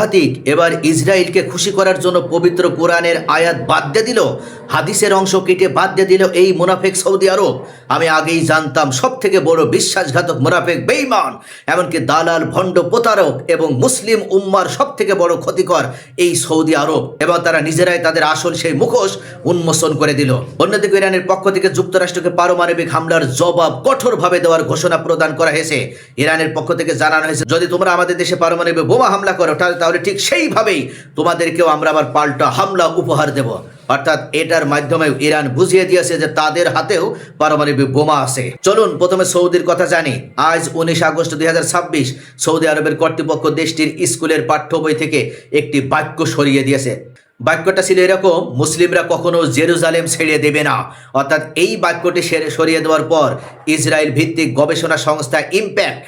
সাংঘাতিক। এবার ইসরায়েলকে খুশি করার জন্য পবিত্র কোরআনের আয়াত বাদ দিয়ে দিল, হাদিসের অংশ কেটে বাদ দিয়ে দিল এই মুনাফেক সৌদি আরব। আমি আগেই জানতাম সব থেকে বড় বিশ্বাসঘাতক মুনাফেক, বেঈমান, এমনকি দালাল, ভণ্ড, প্রতারক এবং মুসলিম উম্মার সব থেকে বড় ক্ষতিকর এই সৌদি আরব। এবং তারা নিজেরাই তাদের আসল সেই মুখোশ উন্মোচন করে দিল। অন্যদিকে ইরানের পক্ষ থেকে যুক্তরাষ্ট্রকে পারমাণবিক হামলার জবাব কঠোরভাবে দেওয়ার ঘোষণা প্রদান করা হয়েছে। ইরানের পক্ষ থেকে জানানো হয়েছে, যদি তোমরা আমাদের দেশে পারমাণবিক বোমা হামলা করো তাহলে ঠিক সেইভাবেই তোমাদেরকেও আমরা আবার পাল্টা হামলা উপহার দেব। অর্থাৎ এটার মাধ্যমে ইরান বুঝিয়ে দিয়েছে যে তাদের হাতেও পারমাণবিক বোমা আছে। চলুন প্রথমে সৌদির কথা জানি। আজ 19 আগস্ট 2026 সৌদি আরবের কর্তৃপক্ষ দেশটির স্কুলের পাঠ্য বই থেকে একটি বাক্য সরিয়ে দিয়েছে। বাক্যটা ছিল এরকম: মুসলিমরা কখনো জেরুজালেম ছেড়ে দেবে না। অর্থাৎ এই বাক্যটি সরিয়ে দেওয়ার পর ইসরায়েল ভিত্তিক গবেষণা সংস্থা impact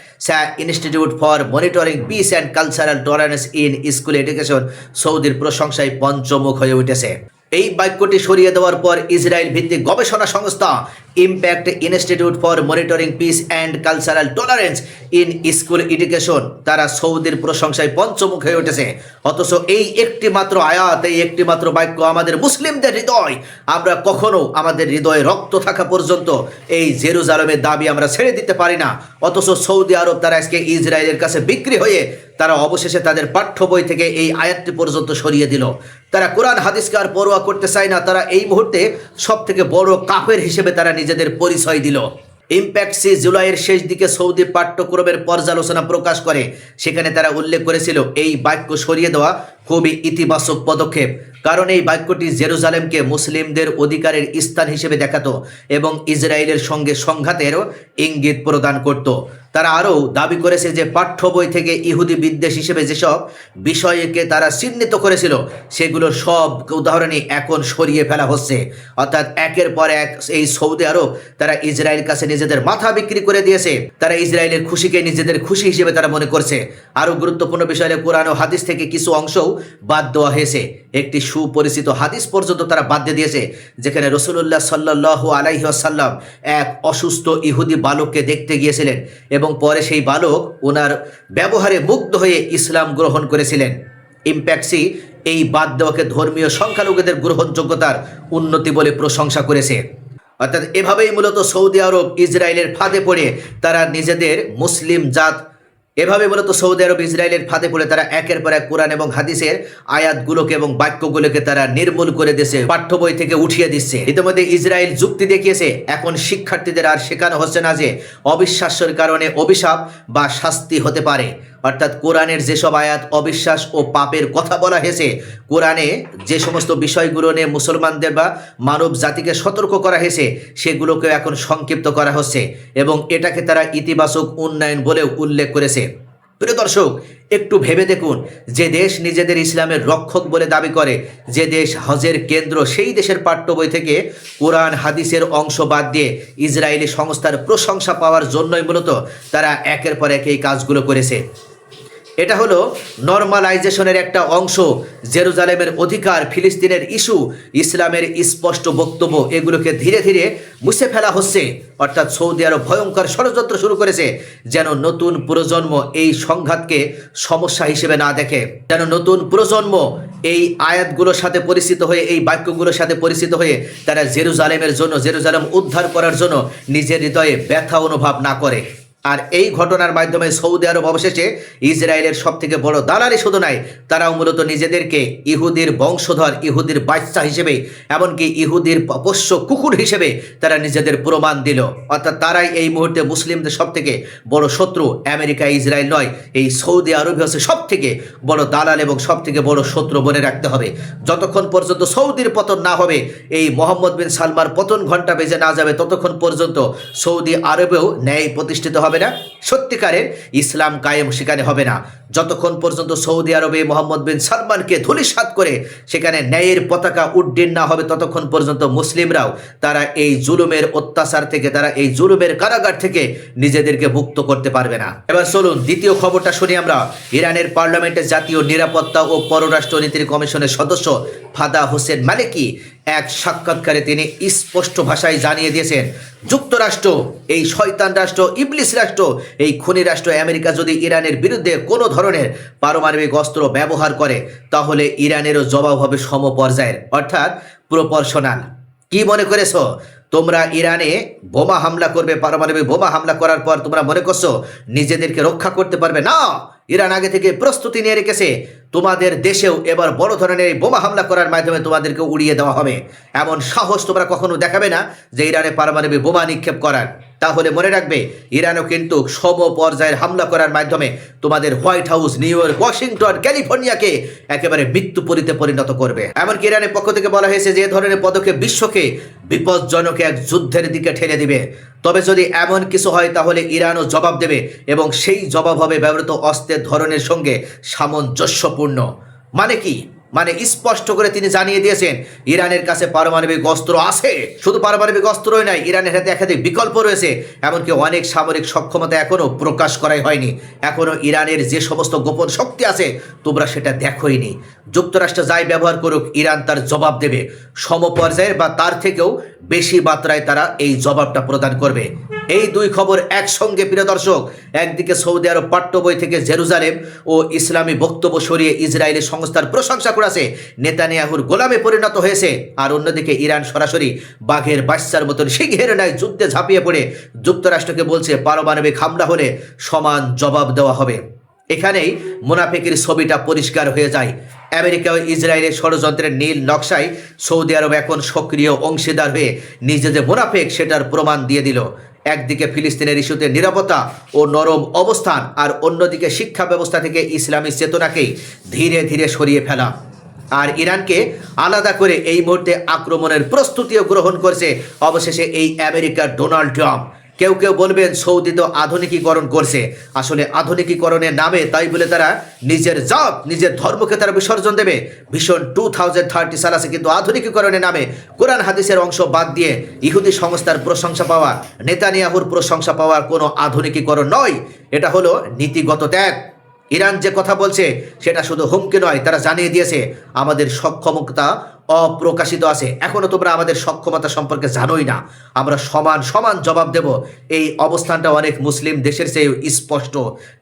institute for monitoring piece and cultural tolerance in school education সৌদির প্রশংসায় পঞ্চমুখ হয়ে উঠেছে। এই বাক্যটি সরিয়ে দেওয়ার পর ইসরায়েল ভিত্তিক গবেষণা সংস্থা impact institute for monitoring piece and cultural tolerance in school education তারা সৌদির প্রশংসায় পঞ্চমুখ হয়ে উঠেছে। অথচ এই একটি মাত্র আয়াত, এই একটি মাত্র বাক্য আমাদের মুসলিমদের হৃদয়, আমরা কখনো আমাদের হৃদয়ে রক্ত থাকা পর্যন্ত এই জেরুজালেমের দাবি আমরা ছেড়ে দিতে পারি না। অথচ সৌদি আরব তারা আজকে ইসরায়েলের কাছে বিক্রি হয়ে তারা অবশেষে তাদের পাঠ্য বই থেকে এই আয়াতটি পর্যন্ত সরিয়ে দিল। তারা কোরআন হাদিসকে আর পরোয়া করতে চায় না। তারা এই মুহূর্তে সব থেকে বড় কাফের হিসেবে তারা নিজেদের পরিচয় দিল। ইম্প্যাক্টসি জুলাইয়ের শেষ দিকে সৌদি পাঠ্যক্রমের পর্যালোচনা প্রকাশ করে। সেখানে তারা উল্লেখ করেছিল এই বাক্য সরিয়ে দেওয়া খুবই ইতিবাচক পদক্ষেপ, কারণ এই বাক্যটি জেরুজালেমকে মুসলিমদের অধিকারের স্থান হিসেবে দেখাতো এবং ইসরায়েলের সঙ্গে সংঘাতেরও ইঙ্গিত প্রদান করত। তারা আরও দাবি করেছে যে পাঠ্য বই থেকে ইহুদি বিদ্বেষ হিসেবে যেসব বিষয়কে তারা চিহ্নিত করেছিল সেগুলোর সব উদাহরণই এখন সরিয়ে ফেলা হচ্ছে। অর্থাৎ একের পর এক এই সৌদি আরব তারা ইসরায়েলের কাছে নিজেদের মাথা বিক্রি করে দিয়েছে। তারা ইসরায়েলের খুশিকে নিজেদের খুশি হিসেবে তারা মনে করছে। আরও গুরুত্বপূর্ণ বিষয় হলো কোরআন ও হাদিস থেকে কিছু অংশও বাদ দেওয়া হয়েছে। একটি সুপরিচিত হাদিস পর্যন্ত তারা বাদ দিয়ে দিয়েছে, যেখানে রাসূলুল্লাহ সাল্লাল্লাহু আলাইহি ওয়াসাল্লাম এক অসুস্থ ইহুদি বালককে দেখতে গিয়েছিলেন এবং পরে সেই বালক ওনার ব্যবহারে মুগ্ধ হয়ে ইসলাম গ্রহণ করেছিলেন। ইম্প্যাক্টসি এই বাদ দেওয়াকে ধর্মীয় সংখ্যালঘুদের গ্রহণযোগ্যতার উন্নতি বলে প্রশংসা করেছে। অর্থাৎ এভাবেই মূলত সৌদি আরব ইসরায়েলের ফাঁদে পড়ে তারা নিজেদের মুসলিম জাত সৌদি আরব ইসরায়েলের ফাঁদে পড়ে তারা একের পর এক কোরআন এবং হাদিসের আয়াতগুলোকে এবং বাক্যগুলোকে তারা নির্মূল করে দিচ্ছে, পাঠ্য বই থেকে উঠিয়ে দিচ্ছে। ইতিমধ্যে ইসরায়েল যুক্তি দেখিয়েছে, এখন শিক্ষার্থীদের আর শেখানো হচ্ছে না যে অবিশ্বাসের কারণে অভিশাপ বা শাস্তি হতে পারে। অর্থাৎ কোরআনের যেসব আয়াত অবিশ্বাস ও পাপের কথা বলা হয়েছে, কোরআনে যে সমস্ত বিষয়গুলো নিয়ে মুসলমানদের বা মানব জাতিকে সতর্ক করা হয়েছে সেগুলোকে এখন সংক্ষিপ্ত করা হচ্ছে এবং এটাকে তারা ইতিবাচক উন্নয়ন বলেও উল্লেখ করেছে। প্রিয় দর্শক, একটু ভেবে দেখুন, যে দেশ নিজেদের ইসলামের রক্ষক বলে দাবি করে, যে দেশ হজের কেন্দ্র, সেই দেশের পাঠ্য বই থেকে কোরআন হাদিসের অংশ বাদ দিয়ে ইসরায়েলি সংস্থার প্রশংসা পাওয়ার জন্যই মূলত তারা একের পর এক এই কাজগুলো করেছে। এটা হলো নরমালাইজেশনের একটা অংশ। জেরুজালেমের অধিকার, ফিলিস্তিনের ইস্যু, ইসলামের স্পষ্ট বক্তব্য, এগুলোকে ধীরে ধীরে মুছে ফেলা হচ্ছে। অর্থাৎ সৌদি আরব ভয়ঙ্কর ষড়যন্ত্র শুরু করেছে যেন নতুন প্রজন্ম এই সংঘাতকে সমস্যা হিসেবে না দেখে, যেন নতুন প্রজন্ম এই আয়াতগুলোর সাথে পরিচিত হয়ে, এই বাক্যগুলোর সাথে পরিচিত হয়ে তারা জেরুজালেমের জন্য, জেরুজালেম উদ্ধার করার জন্য নিজের হৃদয়ে ব্যথা অনুভব না করে। আর এই ঘটনার মাধ্যমে সৌদি আরব অবশেষে ইসরায়েলের সব থেকে বড় দালালি শুধু নয়, তারাও মূলত নিজেদেরকে ইহুদির বংশধর, ইহুদির বাচ্চা হিসেবে, এমনকি ইহুদির পোষ্য কুকুর হিসেবে তারা নিজেদের প্রমাণ দিল। অর্থাৎ তারাই এই মুহূর্তে মুসলিমদের সব থেকে বড় শত্রু। আমেরিকা, ইসরায়েল নয়, এই সৌদি আরবই হচ্ছে সব থেকে বড় দালাল এবং সব থেকে বড় শত্রু বলে রাখতে হবে। যতক্ষণ পর্যন্ত সৌদির পতন না হবে, এই মোহাম্মদ বিন সালমার পতন ঘন্টা বেজে না যাবে, ততক্ষণ পর্যন্ত সৌদি আরবেও ন্যায় প্রতিষ্ঠিত হবে না, সত্যিকারের ইসলাম কায়েম সেখানে হবে না। যতক্ষণ পর্যন্ত সৌদি আরবে মোহাম্মদ বিন সালমানকে ধূলিসাৎ করে সেখানে ন্যায়ের পতাকা উড্ডীন না হবে, ততক্ষণ পর্যন্ত মুসলিমরাও তারা এই জুলুমের অত্যাচার থেকে, তারা এই জুলুমের কারাগার থেকে নিজেদেরকে মুক্ত করতে পারবে না। এবার চলুন দ্বিতীয় খবরটা শুনি আমরা। ইরানের পার্লামেন্টের জাতীয় নিরাপত্তা ও পররাষ্ট্র নীতির কমিশনের সদস্য ফাদা হোসেন মালিকি এক সাক্ষাৎকারে তিনি স্পষ্ট ভাষায় জানিয়ে দিয়েছেন, যুক্তরাষ্ট্র, এই শয়তান রাষ্ট্র, ইবলিস রাষ্ট্র, এই খুনি রাষ্ট্র আমেরিকা যদি ইরানের বিরুদ্ধে কোনো ধরনের পারমাণবিক অস্ত্র ব্যবহার করে তাহলে ইরানেরও জবাব হবে সমপর্যায়ের, অর্থাৎ প্রপোর্শনাল। কি মনে করেছো তোমরা ইরানে বোমা হামলা করবে, পারমাণবিক বোমা হামলা করার পর তোমরা মনে করছো নিজেদেরকে রক্ষা করতে পারবে? না, ইরান আগে থেকে প্রস্তুতি নিয়ে রেখেছে, তোমাদের দেশেও এবার বড় ধরনের বোমা হামলা করার মাধ্যমে তোমাদেরকে উড়িয়ে দেওয়া হবে। এমন সাহস তোমরা কখনো দেখাবে না যে ইরানে পারমাণবিক বোমা নিক্ষেপ করার। তাহলে মনে রাখবে, ইরানও কিন্তু সমপর্যায়ের হামলা করার মাধ্যমে তোমাদের White House, New York, Washington, ক্যালিফোর্নিয়াকে একেবারে মৃত্যুপুরীতে পরিণত করবে। এমনকি ইরানের পক্ষ থেকে বলা হয়েছে যে এ ধরনের পদক্ষেপ বিশ্বকে বিপজ্জনক এক যুদ্ধের দিকে ঠেলে দিবে। তবে যদি এমন কিছু হয় তাহলে ইরানও জবাব দেবে এবং সেই জবাব হবে ব্যবহৃত অস্ত্রের ধরনের সঙ্গে সামঞ্জস্যপূর্ণ। মানে কি? মানে স্পষ্ট করে তিনি জানিয়ে দিয়েছেন ইরানের কাছে পারমাণবিক অস্ত্র আছে। শুধু পারমাণবিক অস্ত্রই নাই, ইরানের হাতে একাধিক বিকল্প রয়েছে। এমনকি অনেক সামরিক সক্ষমতা এখনও প্রকাশ করাই হয়নি। এখনও ইরানের যে সমস্ত গোপন শক্তি আছে তোমরা সেটা দেখোইনি। যুক্তরাষ্ট্র যাই ব্যবহার করুক, ইরান তার জবাব দেবে। সমপর্যায়ের বা তার থেকেও বেশি মাত্রায় তারা এই জবাবটা প্রদান করবে। এই দুই খবর একসঙ্গে, প্রিয় দর্শক, একদিকে সৌদি আরব পাঠ্য বই থেকে জেরুজালেম ও ইসলামী বক্তব্য সরিয়ে ইসরায়েলি সংস্থার প্রশংসা করেছে, নেতানিয়াহুর গোলামে পরিণত হয়েছে, আর অন্যদিকে ইরান সরাসরি বাঘের বাচ্চার মতন সিংহের ন্যায় যুদ্ধে ঝাঁপিয়ে পড়ে যুক্তরাষ্ট্রকে বলছে পারমাণবিক হামলা হলে সমান জবাব দেওয়া হবে। এখানেই মুনাফিকের ছবিটা পরিষ্কার হয়ে যায়। আমেরিকা ও ইসরায়েলের ষড়যন্ত্রের নীল নকশায় সৌদি আরব এখন সক্রিয় অংশীদার হয়ে নিজে যে মুনাফিক সেটার প্রমাণ দিয়ে দিল। একদিকে ফিলিস্তিনের ইস্যুতে নিরাপত্তা ও নরম অবস্থান, আর অন্যদিকে শিক্ষা ব্যবস্থা থেকে ইসলামী চেতনাকে ধীরে ধীরে সরিয়ে ফেলা। আর ইরানকে আলাদা করে এই মুহূর্তে আক্রমণের প্রস্তুতিও গ্রহণ করছে অবশেষে এই আমেরিকার ডোনাল্ড ট্রাম্প। কেউ কেউ বলবেন সৌদি তো আধুনিকীকরণ করছে। আসলে আধুনিকীকরণের নামে তাই বলে তারা নিজের জাত, নিজের ধর্মকে তারা বিসর্জন দেবে? ভীষণ 2030 সাল আছে, কিন্তু আধুনিকীকরণের নামে কোরআন হাদিসের অংশ বাদ দিয়ে ইহুদি সংস্থার প্রশংসা পাওয়া, নেতানিয়াহুর প্রশংসা পাওয়ার কোনো আধুনিকীকরণ নয়। এটা হলো নীতিগত ত্যাগ। ইরান যে কথা বলছে সেটা শুধু হুমকি নয়, তারা জানিয়ে দিয়েছে আমাদের সক্ষমতা অপ্রকাশিত আছে, এখনো তোমরা আমাদের সক্ষমতা সম্পর্কে জানোই না, আমরা সমান সমান জবাব দেব। এই অবস্থানটা অনেক মুসলিম দেশের চেয়ে স্পষ্ট।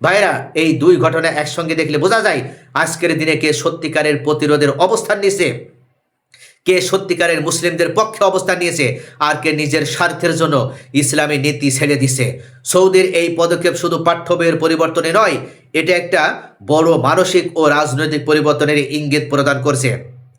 ভাইরা, এই দুই ঘটনা একসঙ্গে দেখলে বোঝা যায় আজকের দিনে কে সত্যিকারের প্রতিরোধের অবস্থান নিয়েছে, কে সত্যিকারের মুসলিমদের পক্ষে অবস্থান নিয়েছে, আর কে নিজের স্বার্থের জন্য ইসলামী নীতি ছেড়ে দিছে। সৌদির এই পদক্ষেপ শুধু পাঠ্য বইয়ের পরিবর্তনে নয়, এটা একটা বড় মানসিক ও রাজনৈতিক পরিবর্তনের ইঙ্গিত প্রদান করছে।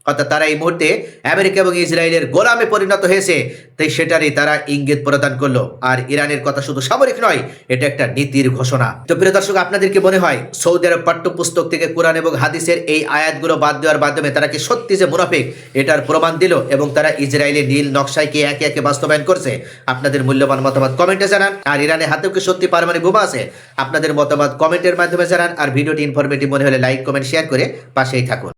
অর্থাৎ তারা এই মুহূর্তে আমেরিকা এবং ইসরায়েলের গোলামে পরিণত হয়েছে, তাই সেটারই তারা ইঙ্গিত প্রদান করলো। আর ইরানের কথা শুধু সামরিক নয়, এটা একটা নীতির ঘোষণা। তো প্রিয় দর্শক, আপনাদের কি মনে হয় সৌদি আরব পাঠ্যপুস্তক থেকে কোরআন এবং হাদিসের এই আয়াতগুলো বাদ দেওয়ার মাধ্যমে তারা কি সত্যি যে মুনাফিক এটার প্রমাণ দিল এবং তারা ইসরায়েলের নীল নকশাকে একে একে বাস্তবায়ন করছে? আপনাদের মূল্যবান মতামত কমেন্টে জানান। আর ইরানের হাতেও কি সত্যি পারমাণবিক বোমা আছে? আপনাদের মতামত কমেন্টের মাধ্যমে জানান। আর ভিডিওটি ইনফরমেটিভ মনে হলে লাইক, কমেন্ট, শেয়ার করে পাশেই থাকুন।